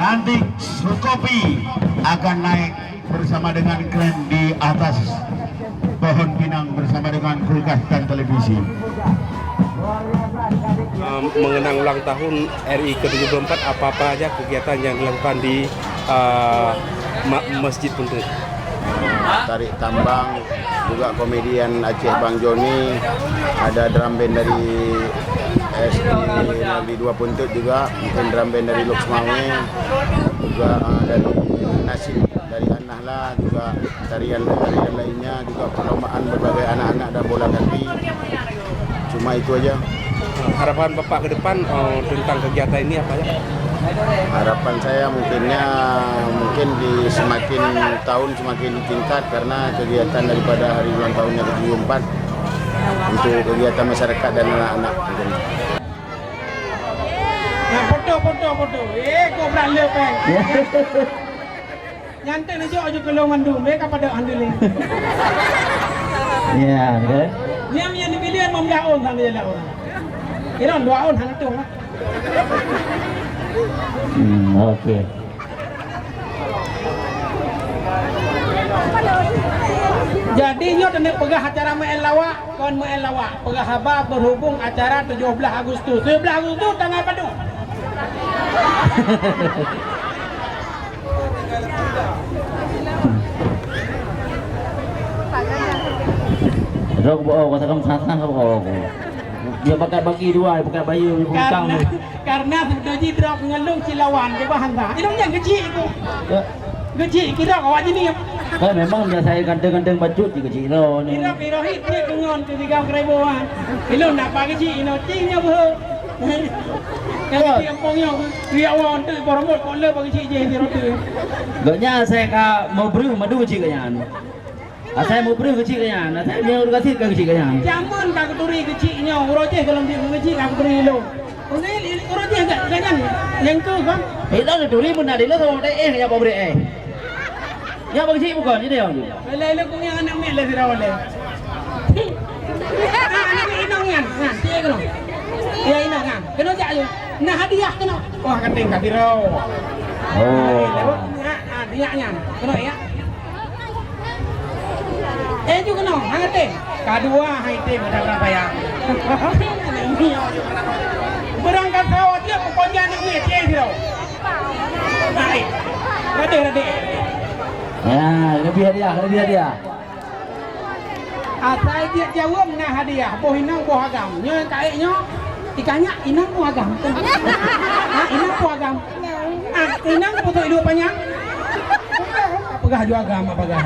Nanti Sukopi akan naik bersama dengan kren di atas pohon pinang bersama dengan kulkas dan televisi. Mengenang ulang tahun RI ke-74, apa-apa aja kegiatan yang dilakukan di Masjid Puntet? Tarik tambang, juga komedian Aceh Bang Joni, ada drum band dari SD Negeri 2 Puntut juga, mungkin drum band dari Lok Semawe, juga dari Nasib dari Anahla, juga tarian lainnya, juga perlombaan berbagai anak-anak dan bola kaki. Cuma itu aja. Harapan Bapak ke depan tentang kegiatan ini apa ya? Harapan saya mungkin di semakin tahun semakin tingkat karena kegiatan daripada hari ulang tahunnya ke-74 untuk kegiatan masyarakat dan anak-anak. Nah, foto. Kau beralih peng. Nyantai ni jauh juga long andu, mereka pada andu ni. Ya, kan? Yang dipilih membelah on sana jalan orang. Kira 2 on hang tu lah. Okey. Jadi nyo tanda pegah acara main lawak, kon main lawak. Pegah haba berhubung acara 17 Agustus. 17 Agustus tanggal padu. Rok boh kata kamu sangat kau boh. Dia pakai bagi dua, pakai bayu di pungkang ni. Karena sebenarnya drop ngelung Cilawan ke bahan dah. Ini yang kecil itu. Kecil kira awak ni. Kan memang biasa saya ganteng-ganteng baju di kecil lo ni. Kira pirohit ni kengon tu 3,000 an. Ilo nak pakai kecil ino tingnya boh. Yang tiampongnya dia awak tu beromot kau le pakai kecil je di roti. Gaknya saya mau beri madu kecil kanya. Saya mau beri kecil kanya. Saya mau kasih ke kecil kanya. Jangan tak keturi kecilnya. Urut je kalau dia kecil tak keturi lo. Urut je enggak jangan. Yang tu kan. Itu keturi pun ada lo tu ada yang mau beri Ya bagi cik bukan jadi yang tu. Lele kau yang anak mel lagi rawale. Anak inang kan. Nah, dia kan. Ya inang kan. Kena jak je. Nah hadiah kena. Wah kating kat dirau. Oh. Hadiahnya. Kena ya. Juga kena. Hang kating. Kedua hai ting ada berapa ya? Berangkat kau dia pokoknya anak ni dia dirau. Baik. Rade. Ya, lebih hadiah. Asal dia jawab nak hadiah, boh inang boh agam. Nyo kaeknya ikannya inang boh agam. Inang boh agam. Inang betul hidup panjang. Pegah juga agam apa pegah.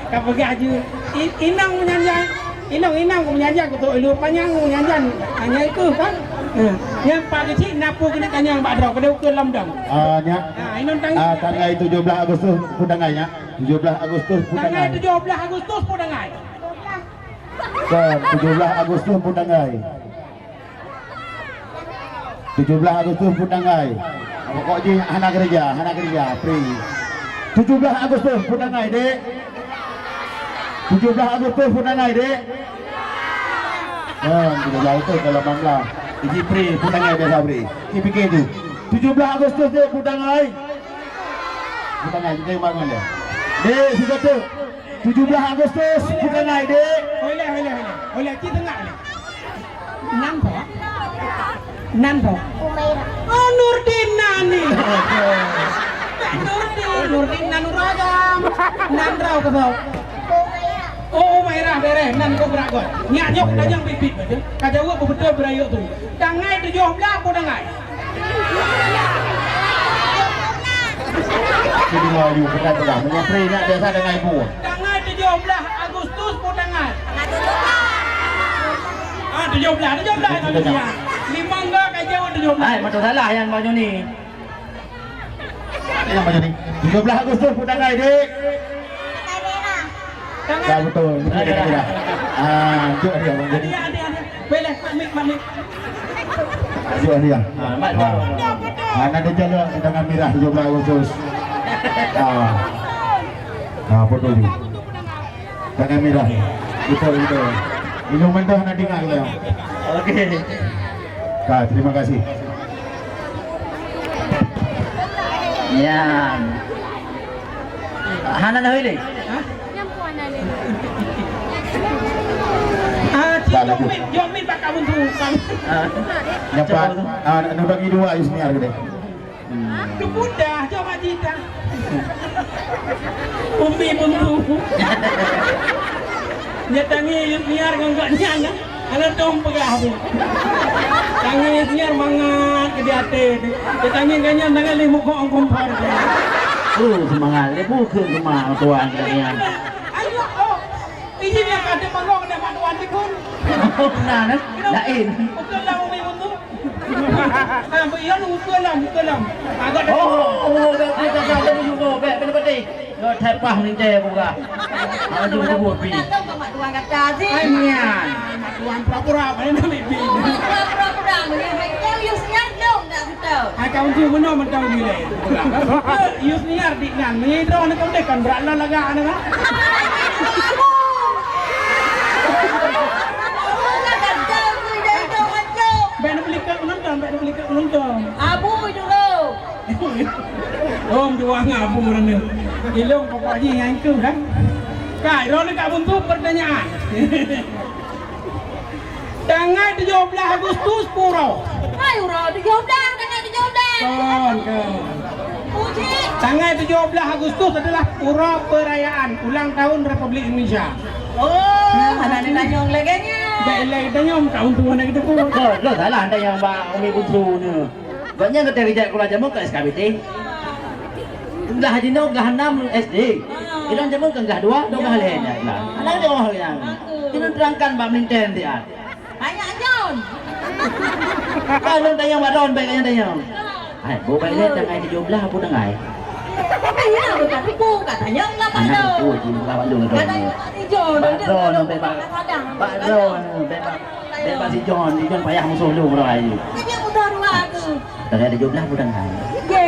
Kau pegah juga. Inang menyanjang. Inang menyanjang betul hidup panjang menyanjang. Hanya itu kan. Yang pagi cik napu kena kanyang badrau kena ukur lamdang. Tanggal 17 Agustus pudangainya. 17 Agustus pudangai. Tanggal 17 Agustus pudangai. Kan 17 Agustus pudangai. 17 Agustus pudangai. Pokoknya anak kerja, free. 17 Agustus pudangai, Dek. 17 Agustus pudangai, Dek. Kan 17 Agustus kalau Bangla. Iji free pudangai biasa free. Ini fikir tu. 17 Agustus Dek pudangai. Pudangai kita bangun dia. Dek sudah tu. 17 Agustus pudangai, Dek. Oleh kita tengah ni. Nan po. Oh Nurdin nani. Nurdin Nanuragam. Nan raw ka daw. Oh nan kau berakot. Nyak nyok dah yang bibit betul. Kata awak betul berayuk tu. Tangai 17 pun tangai. Jadi mau you berkata dah. Menyapri nak biasa dengan ibu. Tangai 17 Agustus pun tangai. 17 kalau dia. 5 enggak kaja 17. Hai, macam salah yang Bang Joni. Yang macam ni. 17 Agustus pun tanggal dik. Tangai. Dah betul. Betul dia kata dah. Jom dia Bang Joni. Ada. Boleh makmik. Jom dia. Mat. Nanti jalan dengan Mirah 17 Agustus. Betul ni. Dengan Mirah. Betul. Minum mentah nak dengar kita. Okey. Terima kasih. Ya. Hana dah boleh? Jomit bakal buntu. Dapat nak bagi dua Yusniar gede. Tu mudah, jom aja dah. Umi buntu. Dia tangi Yusniar enggak nyana. Ana dom pegah tu. Tangi Yusniar mangat ke di atas. Dia tangi ganyan tangan limuk kok kompor. Semangat. Dia bukan rumah tuan kita. Ayo, ini dia kata panggung ada manuan ni pun. Oh, benar kan? Lain. Betul lah umi buntu. Iya lu betul lah. Agak dah. Dah juga. Betul. Lo tepah ni je buka. Ada buat pi. Tuan kata sih. Hanya tuan pura-pura mana nak bibi. Pura-pura boleh kau Yusniar dong tak betul. Kau tu mana mentau bila. Yusniar di nan ni drone kau dekan berala laga ana kan. Ben beli kat menonton. Abu dulu. Om juang abu mana. Ilong pokok haji yang ke kan. Kai ron dekat buntu pertanyaan. Tanggal 17 Agustus puro. Hai uro 17 dengan 17. Kon ke. Puji. Tanggal 17 Agustus adalah puro perayaan ulang tahun Republik Indonesia. Oh, ada tanyong leganya. Baiklah kita nyom tahun tua nak kita pun. Lo salah anda yang Umi Buntu ni. Banyak kita kerja kalau jamu ke SKBT. Dah haji nak dah 6 SD. Ilang jamu kan dah 2, dah lain dah. Anak dia orang yang. Kita terangkan Mbak Minten dia. Banyak John. Kalau tayang baron baiknya tayang. Hai, bu baiknya tanggal 17 apa tanggal? Ayah bukan tipu katanya enggak Anak pada. aku cinta Bandung itu. Katanya John. Baron bebas si John payah musuh lu orang ayu. Dia mudah dua tu. Tanggal 17 bulan hai. Ye.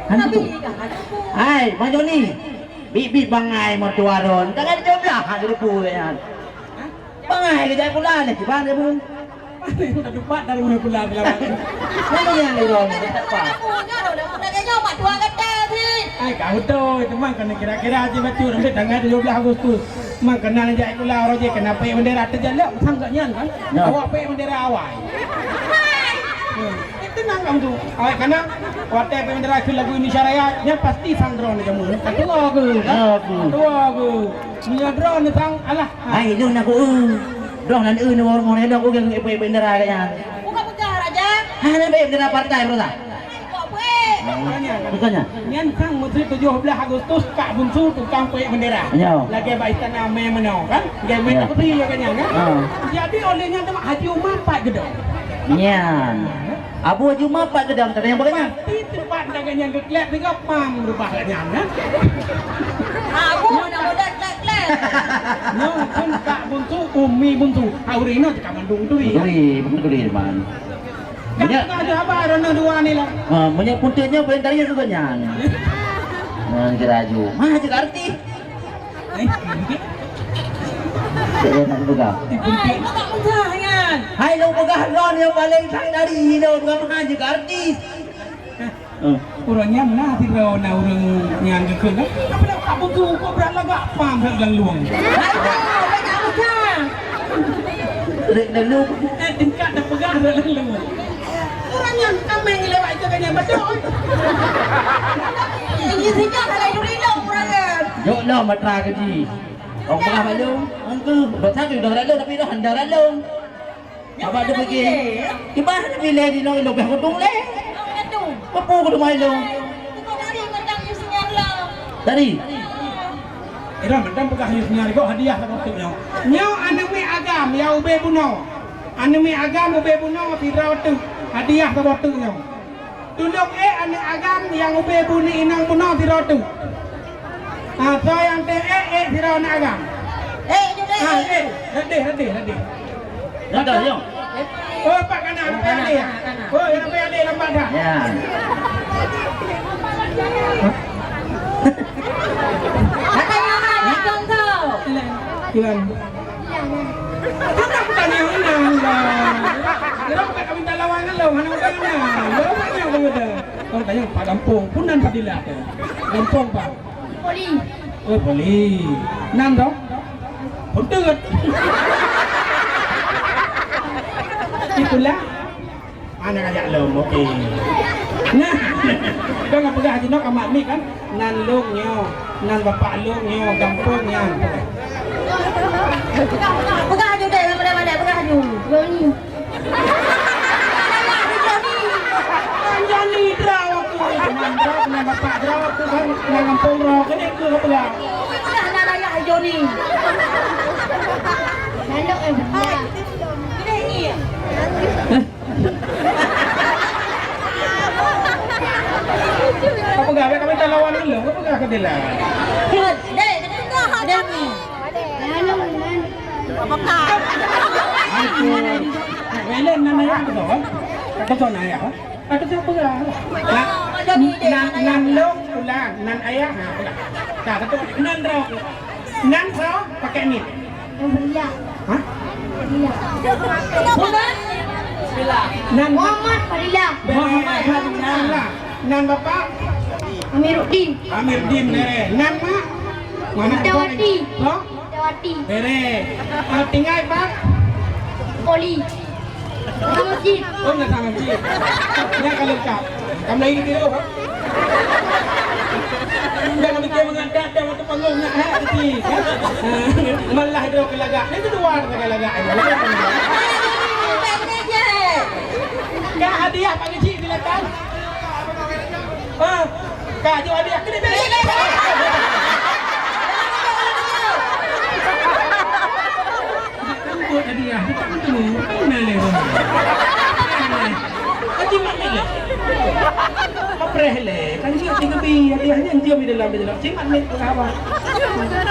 Hantu. Hai, Bang Joni. Bibi bangai motuaron. Tanggal 17 hari pu kan. Bangai kerja pula ni, bang dia pun. Kita dapat dari mana pula bila. Mana yang ni dong? Tak apa. Punya dah mudah kerja mak tua kata sih. Ai kau tu teman kena kira-kira aja baca sampai tanggal 17 Agustus. Mak kenal aja itulah orang je kena pay bendera terjalak sanggaknya kan. Awak pay bendera awak. Tenang kamu tu. Awak kena hotel pay bendera ke lagu Indonesia Raya nya pasti sang drone kamu. Ketua ke? Ketua ke? Punya drone sang alah. Hai, lu nak aku. Dong nan ni orang dong aku yang pay bendera kaya. Bukan pecah raja. Ha, nak pay bendera partai berapa? Kok pay? Bukannya? Nyan sang Menteri 17 Agustus Kak Bunsu tukang pay bendera. Lagi baik istana menau kan? Dia main putih ya kan kan? Jadi olehnya tu Haji Umar Pak Gedong. Nyan. Abu Haji Umar Pak Gedong tadi yang bagainya? Di tempat dagang yang keklep juga pam berubah kan kan? Abu mudah-mudahan klek-klek. No, kan Kak Bunsu Umi Bunsu. Aurino dekat Bandung tu ya. Betul teman. Banyak ada apa Rono dua ni lah. Banyak puntenya paling tadi juga nyan. Keraju. Mah juga arti. Saya nak buka. Hai, tak pecah kan? Hai lo buka ron yang paling sang dari lo bukan mah juga artis. Orangnya mana sih Rono orang yang gekun kan? Apa dah Kak Bunsu kok berapa gak pam dalam luang. Hai, tak pecah. Rek dan lu. Tingkat dah pegang dalam luang. Orangnya kami lewat itu kan yang betul. Ini sejak kalau dulu orangnya. Yo lo matra keji. Orang pernah balung. Angka. Betul tu dah balung tapi dah handal balung. Apa dia pergi? Di mana dia pilih di nong lebih kutung leh. Apa kudu balung? Tadi. Ira mendam pegah nyari kok hadiah tak waktu nyo. Nyo anu mi agam ya ube buno. Anu mi agam ube buno pira waktu hadiah tak waktu nyo. Tunduk anu agam yang ube buni inang buno pira waktu. So yang te pira anu agam. Radih. Ada yo. Oh pak kanan ya. Oh yang pe lambat dah. Ya. Kilan. Kenapa tanya inang lah? Kenapa kami tak lawangan lo? Mana orang lo? Mana yang kamu dah? Kau tanya Pak Kampung, punan padilah. Kampung Pak. Poli. Oh poli. Nan dong? Puntut. Itulah. Anak ajak lo, okey. Nah, kau nak pegang haji nak amat ni kan? Nan lungnya, nan bapak lungnya, kampungnya. Pegang haju deh, mana pegang haju. Joni. Joni draw aku. Nan draw, nan bapak draw aku kan, nan kampung draw. Kan itu kau pegang. Pegang nan ayah Joni. Nandok benar. Ini. Kau pegang, kami tak lawan dulu. Kau pegang ke dia lah. Deh, ada ni. Welen nan ayah tu kan? Kata tu nan ayah. Kata tu pegang. Nan long pulang, nan ayah pulang. Tak kata nan draw. Nan draw pakai ni. Hah? Nan Muhammad Fadilah. Muhammad. Nan bapak Amiruddin. Amiruddin dere. Nan mak mana Dawati. Ho? Dawati. Dere. Tinggal pak. Poli. Masjid. Oh nak sama ji. Nak kalau lengkap. Kamu lagi di dulu. Jangan fikir mengadat dan waktu panggung nak hati. Malah dia kelagak. Itu dua orang kelagak. Kak hadiah Pak Haji silakan. Kak jual hadiah kena beli. Buat hadiah, tak betul. Mana le? Haji mana le? Apa le? Kan dia tinggal bi hadiahnya dia di dalam. Cimat ni apa?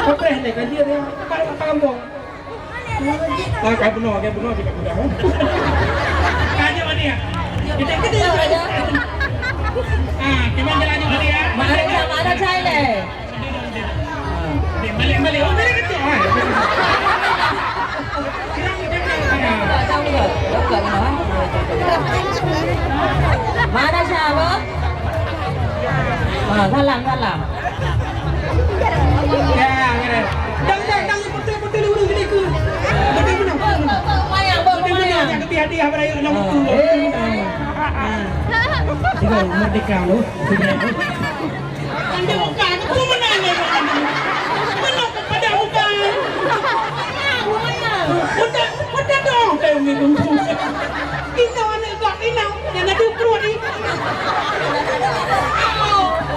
Apa le? Kan dia apa kampung? Kau bunuh tidak mudah. Kau jual hadiah. Kita ada. Kita jalan juga dia. Mana cai le? Balik. Oh, balik itu. Mana siapa? Salam. Ya, ngere. Dang betul dulu gini ke. Betul. Mayang. Yang ke hadiah pada ayo nombor 2. Tiga merdeka lu. Anda bukan, aku menanya. Menang pada bukan. Udah dong, kayak minum susu. Kita anak gak inang, yang ada keluar ni.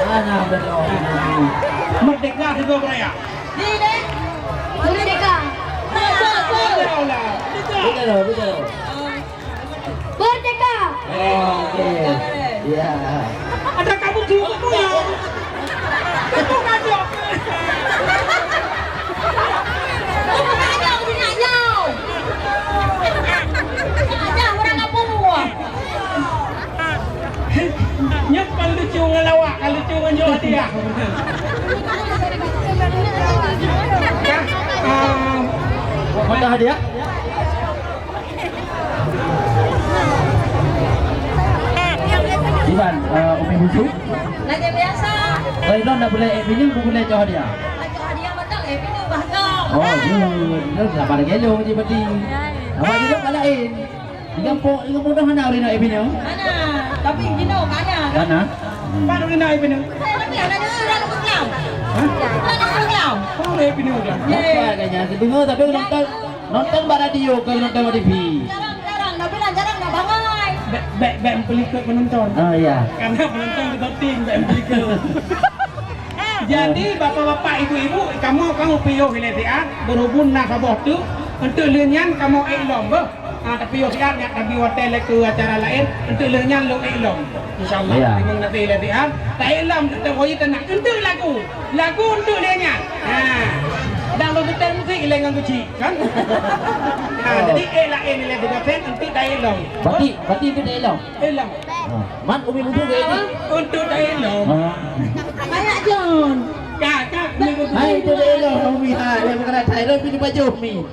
Mana betul. Merdeka juga beraya. Ni deh. Merdeka. Betul. Merdeka. Okey. Ya. Ada kamu juga tu ya. Itu kacau. Orang kampung gua. Nyok kalau lucu ngelawak, kalau lucu ngejual hadiah. Mana hadiah? Iban, Umi Busu. Lagi biasa. Baiklah, nak boleh ini boleh jauh dia. Lagi hadiah betul ini bahagam. Oh, dia dah pada gelo je berarti. Awak juga kalain. Ikan dah mana hari nak ini? Mana? Tapi dino mana? Mana? Mana nak ini? Saya lagi ada orang pegang. Kau. Kau boleh pindah kan? Ya kayaknya dengar tapi nonton radio ke nonton TV. Jarang, nak bilang jarang nak bangai. Bek pelikut penonton. Oh ya. Karena penonton kita tim bek pelikut. Jadi bapak-bapak, ibu-ibu, kamu piyuh hilang berhubung nak sabah tu untuk lenyan kamu ilom bah. Tapi yo siap nak pergi hotel ke acara lain untuk lenyan lo ilom. Insyaallah memang nanti hilang tak ilom kita boleh tenang untuk lagu untuk lenyan. Dan lo betul musik hilang dengan kecil kan? Jadi lain hilang dengan sen untuk tak ilom. Berarti itu dah elok. Ilom. Man umi bubu ke ini? Untuk tak ilom. Banyak John. Kak, Hai itu dah elok umi ha. Dia berkata Thailand pilih baju umi.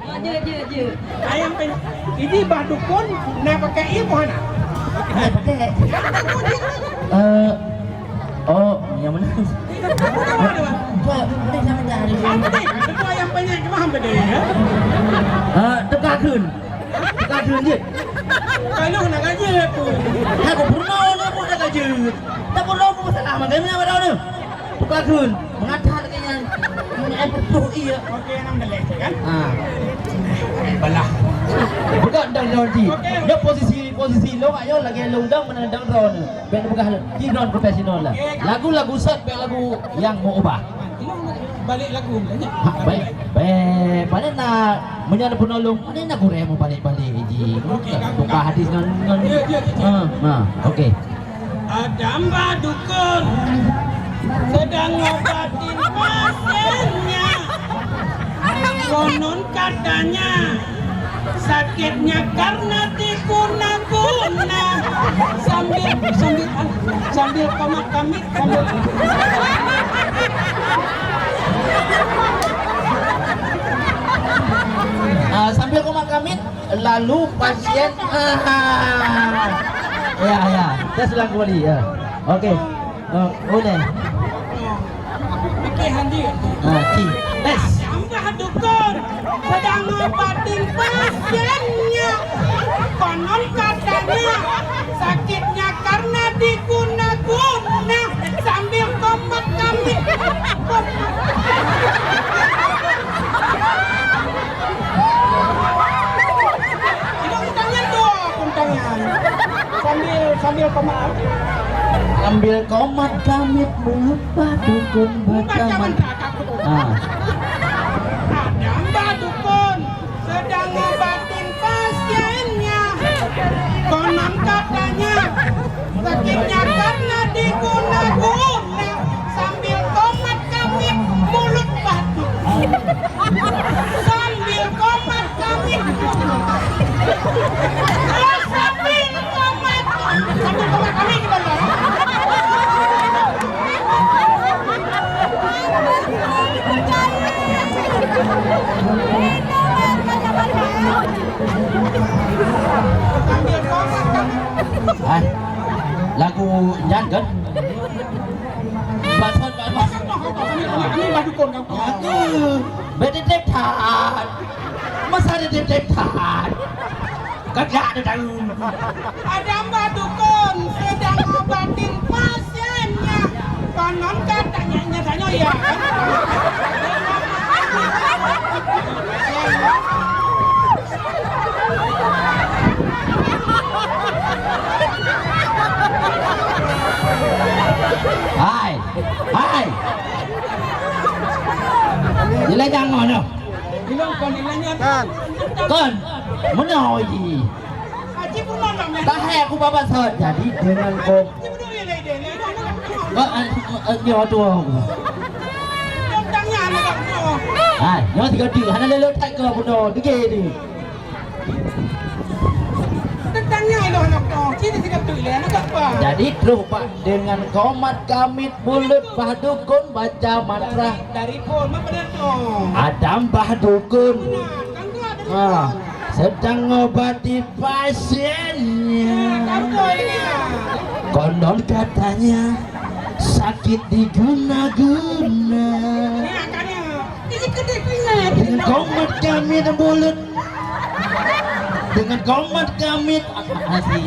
Je. ayam pen. Ini badukun nak pakai ibu mana? Hai pakai. Oh yang mana? Tuan, ini sama dah. Itu ayam penyet ke mana benda ya? Tekak kun je. Kalau nak gaji aku. Aku pernah ni pun dah kerja. Tak pernah pun salah makan ni apa dah ni? Tekak kun mengatar kayaknya. Ini betul iya. Okey, enam dah lek kan? Balah. Bukan dang roti. Dia posisi lo ayo lagi lundang mana dang ron. Ben bukan jiron profesional lah. Lagu-lagu set lagu yang mau ubah. Balik lagu banyak. Baik. Mana nak menyana penolong, mana nak gureh mau balik-balik ji. Buka hadis non. Okey. Ada mbak dukun sedang ngobatin pasiennya. Konon katanya sakitnya karena diguna-guna sambil komat-kamit Sambil komat-kamit lalu pasien ya kita selang kembali ya. Okey. Boleh. pikiran dia. Tes. Mbah dukun sedang ngobatin pasiennya. Konon katanya sakitnya karena diguna-guna sambil komat-kamit. Sambil komat. Ambil komat kamit mengapa dukun baca Ada mbak dukun sedang ngobatin pasiennya. Konon katanya sakitnya karena diguna-guna sambil komat kamit mulut batu. Sambil komat kamit sambil komat kamit gimana? Lagu nyan kan? Baton. Ini baju kon kau. Bedetep tat. Masa bedetep tat. Kagak ada daun. Ada mbak dukun sedang ngobatin pasiennya. Konon katanya nyatanya ya kan? Hai. Nilai jangan no. Bilang kon nilainya Kon, mana oji? Haji pun nonton ya. Tak hai aku bapa sot. Jadi dengan kau. Haji pun nilai dia. Nyawa tua aku. Tentangnya anak aku. Hai, nyawa tiga dia. Hana lelok tak kau bodoh. Dikit ni. Tentangnya itu anak aku. Ciri tiga tu ile anak apa? Jadi terus pak dengan komat kamit mulut dukun baca mantra. Dari pun apa dia tu? Ada mbah dukun. Kan tu ada. Sedang ngobati pasiennya. Kamu ini. Konon katanya sakit diguna-guna. Ini akannya. Ini kedai pingat. Dengan komat kamit mulut. Dengan komat kamit asli.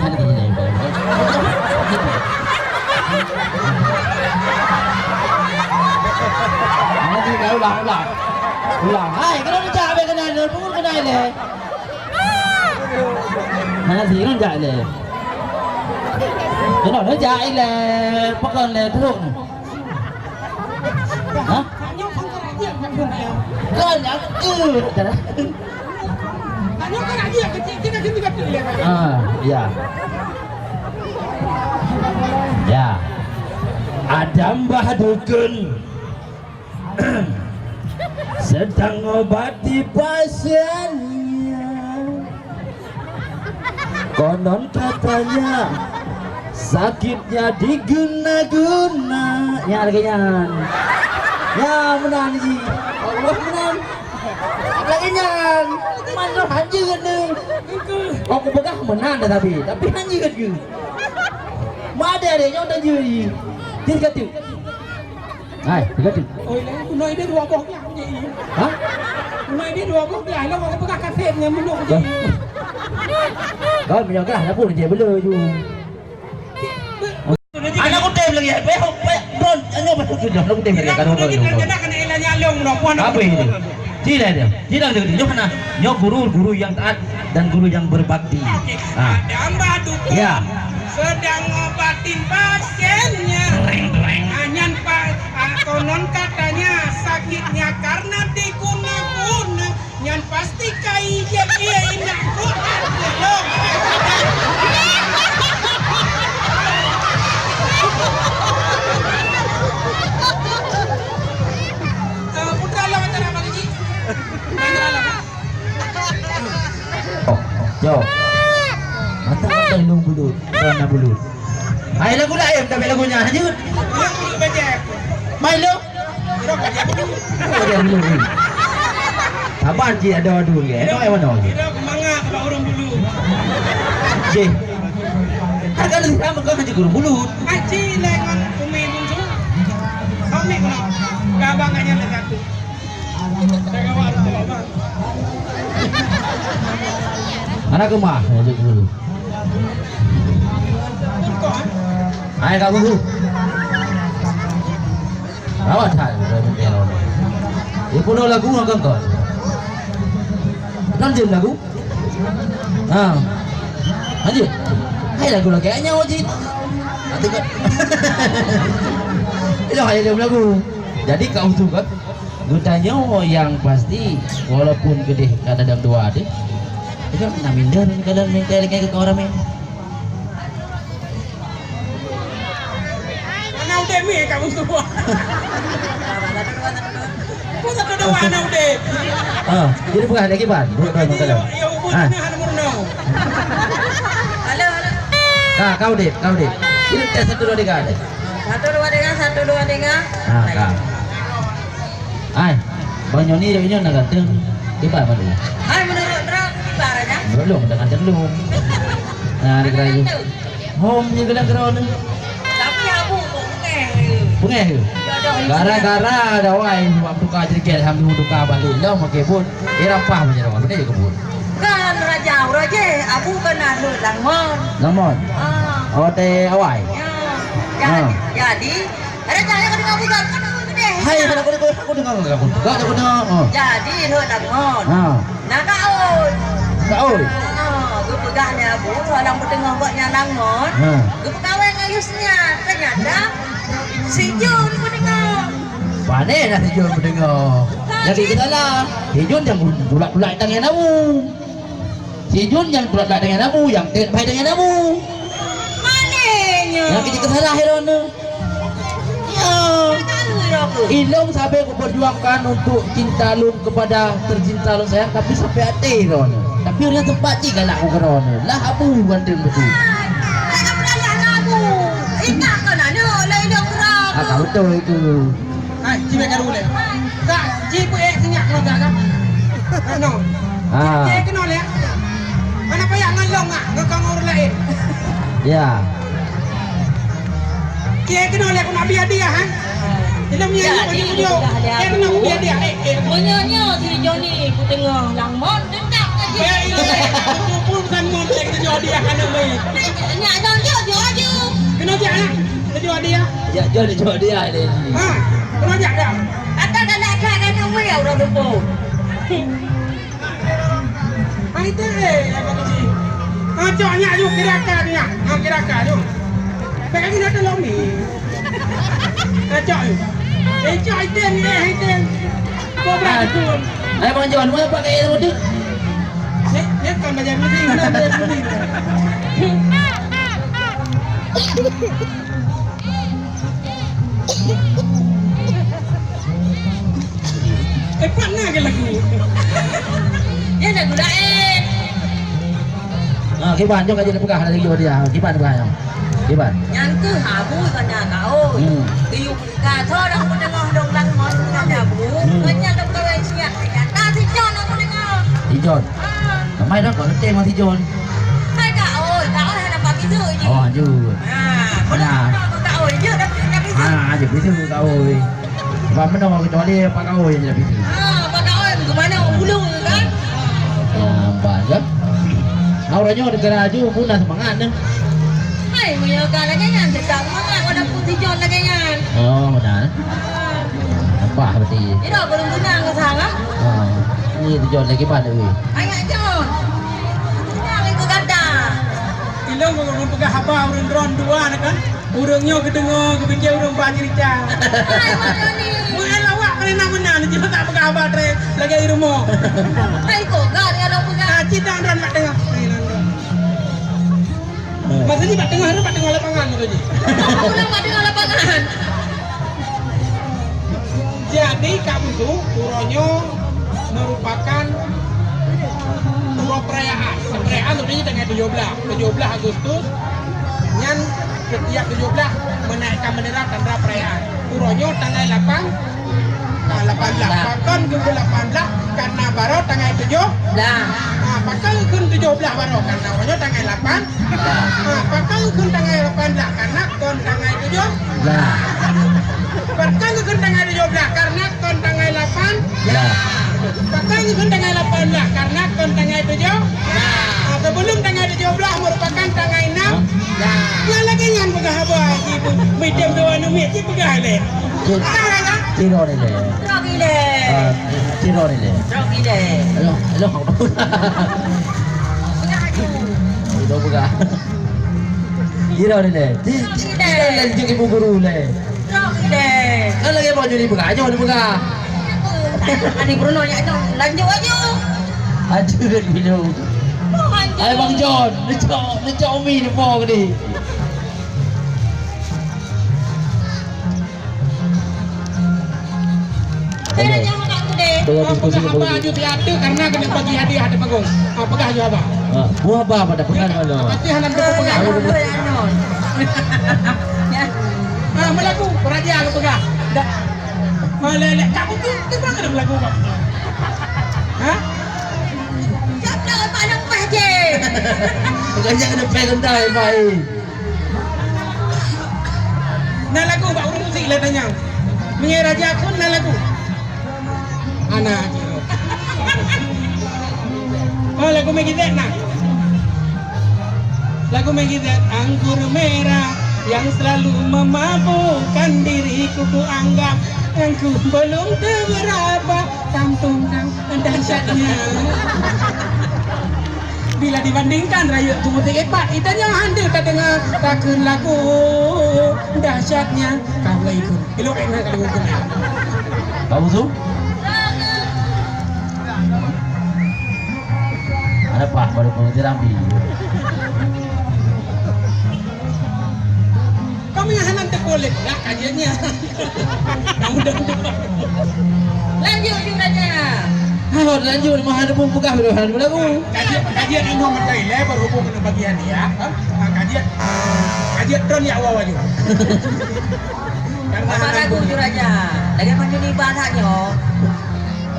Nanti dah ulang. Hai, kalau dia cakap kena le, pun kena le. Nanti kan cakap le. Kalau dia cakap le, pakai le teruk. Hah? Tanya kan aja kan dia. Kan aku. Tanya kan aja kita kita pilih. Ya. Ya. Ada Mbah Dukun sedang obati pasiennya. Konon katanya sakitnya diguna-guna. Ya lagi ya menang ji. Allah menang. Lagi nyan. Mana haji kan ni? Aku pegang menang dah tapi haji kan ke? Mana dia yang dah jadi? Dia kata. Hai, dia kata. Oi, kunoi dia dua boh yang je. Hah? Kunoi dia dua boh yang lah aku pegang kasetnya menuk je. Kau punya kerah pun dia bela je. Anak aku tem lagi. Bron, anak aku sudah aku tem lagi kalau kau. Kita kena elanya long dah puan. Apa ini? Tidak dia. Tidak dia. Yo mana? Yo guru yang taat dan guru yang berbakti. Ada Mbah Dukun. Ya. Sedang ngobatin pasiennya. Anyan Pak, konon katanya sakitnya karena diguna-guna. Nyan pasti kai dia indah Quran belum. Putra lah macam apa lagi? Yo. Mata belum bulut, warna bulut. Hai lagu lain, tapi lagunya hanyut. Main lo. Oh dia bulu. Abang ji ada dua ke? Ada yang mana? Kira mangga kalau orang bulu. Ji. Agak lebih lama kau haji guru bulut. Haji lengan umi muncul. Kami kalau gabang aja le satu. Saya kawal abang. Anak kemah haji guru. Hai kau guru. Awak tak ada bendera. Ini pun lagu agak kau. Kan jam lagu? Haji. Hai lagu lagi hanya wajib. Nanti kan. Itu hanya lagu. Jadi kau tu kan. Gutanya yang pasti walaupun gede kadang dua deh. Itu nak minder kadang minta lagi ke orang main. Anak udah mi kamu semua. Kau tak ada anak udah. Jadi bukan lagi ban. Bukan kalau. Ya umurnya hanya murno. Halo. Kau deh. Ini tes 1 2 3 deh. 1 2 3. Kau. Hai, Bang Yoni dia nak ganteng. Di mana dulu? Hai menurut Bang ibaratnya. Belum, dah ganteng belum. Nah, di kerajaan. Home ni kadang-kadang. Tapi aku Pengeh ke? Gara-gara ada orang waktu kau jadi hamil duka balik dah makai pun. Rapah punya orang. Benar ke pun? kan raja aku kena lu langmon. Lamon. Oh teh awai. Jadi ada cara kau dengar bukan kan aku gede. Hai aku dengar aku. Aku dengar. Jadi lu langmon. Nah kau. Gue pegahnya bu, orang bertengah buatnya langmon. Gue pegawai ngayusnya, ternyata si Jun berdengar. Pandai dah si Jun berdengar. Jadi kita lah. Si Jun yang bulat-bulat tangan kamu. Si Jun yang bulat-bulat tangan kamu, yang terbaik dengan kamu. Mananya? Yang kita kesalah Herona. Ya. Ilong sampai aku perjuangkan untuk cinta Lun kepada tercinta Lun sayang, tapi sampai hati Herona. Tapi orang tempat jika nak aku Herona. Lah abu gandeng betul. Tak pernah lagu. Ingat kan ada lain dah kurang. Ah betul itu. Hai, cium kan boleh. Tak, cium senyak kalau tak kan. No. Cium kenal ya. Mana payah ngalong ah, ngekang orang lain. Ya. Cium kenal ya, aku nak biar dia kan. Dalam ni dia. Dia nak biar dia. Punyanya si Johnny, aku tengok langmon dendak aja. Aku pun bukan mon kita jual dia kan mai. Nyak don dia aja. Kena dia nak. Kita jual dia. Ya jual dia ini. Ha. Kena ajak dah. Kata dah nak kan dia orang lupa. Hai teh, apa kecil? Coknya ju kira-kira dia. Kira-kira ju. Pakai ni ada lomi. Cok ju. Cok itu ni, itu. Kau berapa? Ayo Bang John, mau pakai ilmu tu? Ni kan macam ni, nak beli. Mana ke lagu? Dia nak gula Kiban jom kaji nak pegang lagi dia. Kiban pegang jom. Kiban. Yang tu habu kan ya kau. Tiup kata orang mendengar dong lang mon kan ya bu. Banyak dong kau yang siap. Kata si John aku dengar. Si John. Mai dah kau teh mah si John. Hai kau hendak pakai tu je. Oh, ju. Mana? Kau je dah pakai tu. Je begitu kau oi. Ba mana mau kecuali pak kau je begitu. Pakai ke mana ulung kan? Banyak. Auranya negara aju punah semangat nih. Hai punya kan lagi kan sedang semangat ada putih John lagi kan. Oh, benar. Apa berarti? Ini dah belum tenang ke sana. Ini tu John lagi pada oi. Ayah John. Yang itu kata. Ilang orang pegang haba orang drone dua kan. Urangnya kedengar kebijak urang bajirica. Hai mana ni? Mungkin lawak mana ni cuma tak pegang haba tre lagi di rumah. Hai kok gak ni ada pegang. Cita drone mak tengah. Masa ni mak tengah lapangan tu je. Pulang mak tengah lapangan. Jadi kamu tu puronyo merupakan sebuah perayaan. Perayaan sebenarnya tanggal 17 Agustus. Yang setiap 17 menaikkan bendera tanda perayaan. Puronyo tanggal 18. Bahkan ke 18 karena baru tanggal 7. Lah. Bahkan ke 17 baru karena puronyo tanggal 8. Bahkan ke tanggal 18 karena kon tanggal 7. Lah. Bahkan ke tanggal 17 karena kon tanggal 8. Lah. Bahkan ke tanggal 18 karena kon tanggal 7. Sebelum tanggal 17 merupakan tanggal 6. Yang lagi yang pegang apa lagi pun medium dua numit je pegang le. Ciro ni le. Trok gile. Ciro ni le. Trok gile. Hello học đâu. Đâu pegang. Ciro ni le. Ciro le jadi ibu guru le. Trok gile. Kan lagi mau jadi pegang aja ni pegang. Adik Bruno nya tu lanjut aja. Aduh video. Ay Bang John, nó cho mi nó bò cái đi. Saya nak jangan aku deh. Pegang apa aja tiada karena kena bagi hadiah ada panggung. Pegang aja apa? Buah apa pada pegang mana? Pasti hanam tu pegang. Melaku peraja aku pegang. Dah. Malele, kamu tu mana ada melaku kau? Hah? Jangan pandang je. Pegang ada pegang dah baik. Nak lagu bak urus musik lah tanya. Mengai raja pun nak lagu. Anak je. Oh lagu Maggie Z nak. Lagu Maggie Z anggur merah yang selalu memabukkan diriku ku anggap yang ku belum seberapa kampung dahsyatnya. Bila dibandingkan rakyat Sumut Epat, itanya handal tak dengar takkan lagu dahsyatnya kau ikut. Elok enak kalau ikut. Kamu tu? Ada apa? Baru pun dirambi. Kamu yang hanam terkolek lah kajiannya. Kamu dah. Lanjut juranya. Halo, lanjut mau ada pun pegang dulu hanam lagu. Kajian ini mengenai lebar berhubung dengan bagian dia. Kajian drone ya awal juga. Apa lagu juranya? Lagi macam ni bahasanya.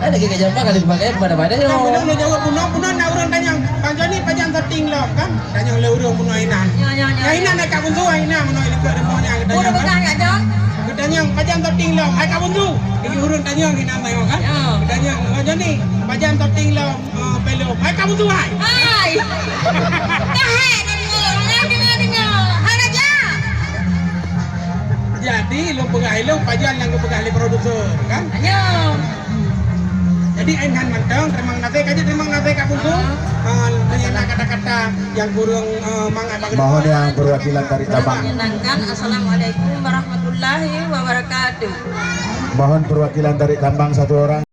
Ada kita jumpa kali pakai pada yo. Kamu jawab punon nak urang tanya. Bang Joni panjang setting lah kan? Tanya le urang punon Ainan. Ainan nak kabun tu Ainan menoi ikut demonya kita. Udah pegang ya, John? Kita tanya panjang setting lah. Hai kabun tu. Iki urang tanya kita tengok kan? Kita tanya Bang Joni panjang setting lah belum. Hai kabun tu hai. Hai. Dengar. Hai aja. Jadi lo pegang bailo pajan yang gue pegang di produser kan. Ayo. Jadi enhan manteng terima nate Kak Bungsu. Menyana kata-kata yang kurang Mohon yang perwakilan dari cabang. Menyenangkan. Assalamualaikum warahmatullahi wabarakatuh. Mohon perwakilan dari cabang satu orang.